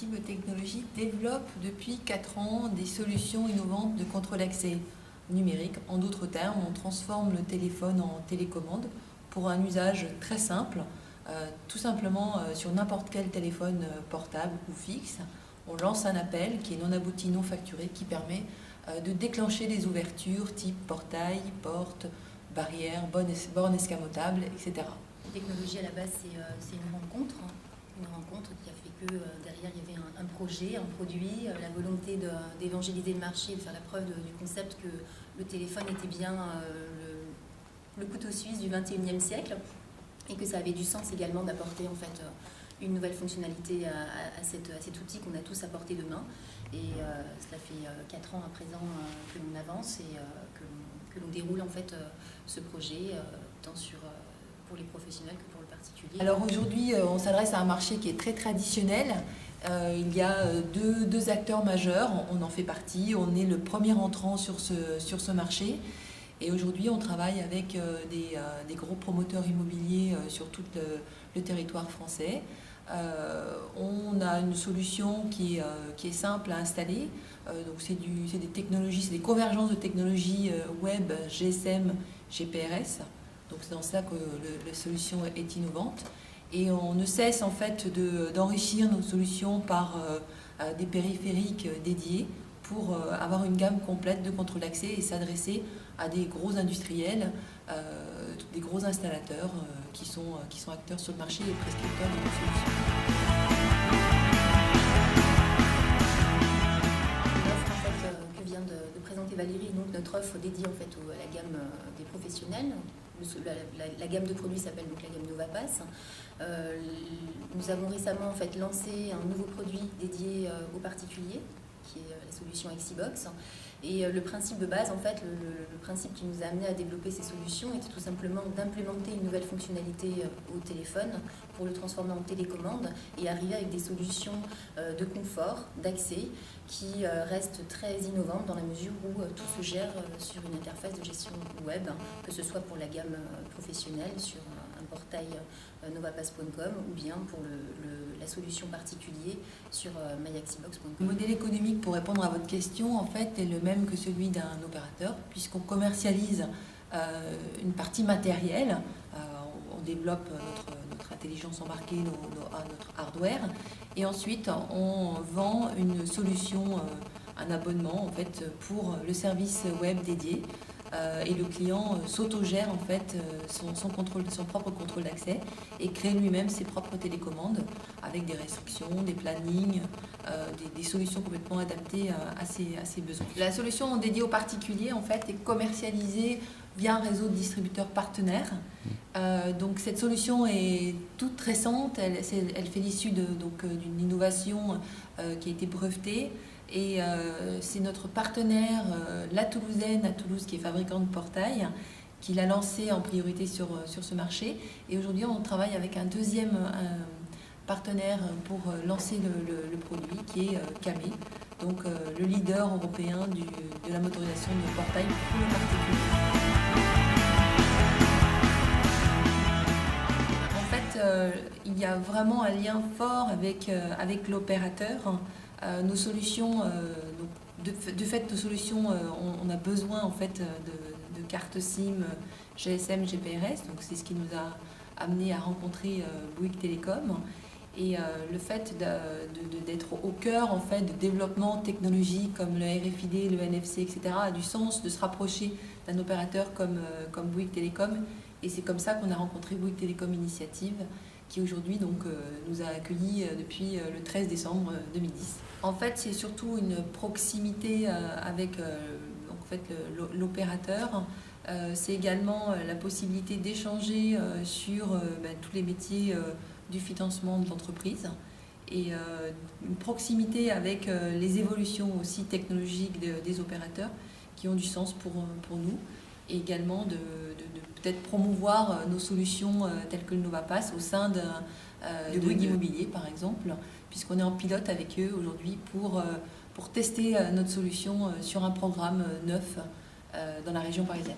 Cible Technologies développe depuis 4 ans des solutions innovantes de contrôle d'accès numérique. En d'autres termes, on transforme le téléphone en télécommande pour un usage très simple, tout simplement sur n'importe quel téléphone portable ou fixe. On lance un appel qui est non abouti, non facturé, qui permet de déclencher des ouvertures type portail, porte, barrière, borne escamotable, etc. La technologie à la base c'est une rencontre qui a fait que derrière il y avait un projet, un produit, la volonté d'évangéliser le marché, de faire la preuve du concept que le téléphone était bien le couteau suisse du 21e siècle et que ça avait du sens également d'apporter en fait une nouvelle fonctionnalité à cet outil qu'on a tous à portée de main. Et cela fait 4 ans à présent que l'on avance et que l'on déroule en fait ce projet tant pour les professionnels que pour le particulier. Alors aujourd'hui, on s'adresse à un marché qui est très traditionnel. Il y a deux acteurs majeurs, on en fait partie, on est le premier entrant sur ce marché. Et aujourd'hui, on travaille avec des gros promoteurs immobiliers sur tout le territoire français. On a une solution qui est simple à installer. Donc c'est des technologies, c'est des convergences de technologies web, GSM, GPRS. Donc c'est dans cela que la solution est innovante. Et on ne cesse en fait d'enrichir nos solutions par des périphériques dédiés pour avoir une gamme complète de contrôle d'accès et s'adresser à des gros industriels, des gros installateurs qui sont acteurs sur le marché et prescripteurs de nos solutions. L'offre en fait, que vient de présenter Valérie, donc notre offre dédiée en fait à la gamme des professionnels. La gamme de produits s'appelle donc la gamme NovaPass. Nous avons récemment en fait lancé un nouveau produit dédié aux particuliers, qui est la solution Exibox. Et le principe de base, en fait, le principe qui nous a amené à développer ces solutions était tout simplement d'implémenter une nouvelle fonctionnalité au téléphone pour le transformer en télécommande et arriver avec des solutions de confort, d'accès, qui restent très innovantes dans la mesure où tout se gère sur une interface de gestion web, que ce soit pour la gamme professionnelle sur un portail novapass.com ou bien pour la solution particulier sur myaxibox.com. Le modèle économique, pour répondre à votre question, en fait, est le même que celui d'un opérateur, puisqu'on commercialise une partie matérielle, on développe notre intelligence embarquée, notre hardware, et ensuite on vend une solution, un abonnement en fait, pour le service web dédié. Et le client s'autogère en fait son propre contrôle d'accès et crée lui-même ses propres télécommandes avec des restrictions, des plannings, des solutions complètement adaptées à ses besoins. La solution dédiée aux particuliers en fait est commercialisée via un réseau de distributeurs partenaires. Donc cette solution est toute récente, elle fait l'issue d'une innovation qui a été brevetée. Et c'est notre partenaire, La Toulousaine à Toulouse, qui est fabricant de portail, qui l'a lancé en priorité sur ce marché. Et aujourd'hui, on travaille avec un deuxième partenaire pour lancer le produit, qui est Camé, donc le leader européen de la motorisation de portail pour le particulier. En fait, il y a vraiment un lien fort avec l'opérateur. Nos solutions, de fait, nos solutions, on a besoin en fait de cartes SIM, GSM, GPRS, donc c'est ce qui nous a amené à rencontrer Bouygues Télécom. Et le fait d'être au cœur en fait de développement technologique comme le RFID, le NFC, etc. a du sens de se rapprocher d'un opérateur comme Bouygues Télécom. Et c'est comme ça qu'on a rencontré Bouygues Télécom Initiative, qui aujourd'hui nous a accueillis depuis le 13 décembre 2010. En fait, c'est surtout une proximité avec l'opérateur. C'est également la possibilité d'échanger sur tous les métiers du financement de l'entreprise et une proximité avec les évolutions aussi technologiques des opérateurs qui ont du sens pour nous, et également de peut-être promouvoir nos solutions telles que le NovaPass au sein de Bouygues Immobilier par exemple, puisqu'on est en pilote avec eux aujourd'hui pour tester notre solution sur un programme neuf dans la région parisienne.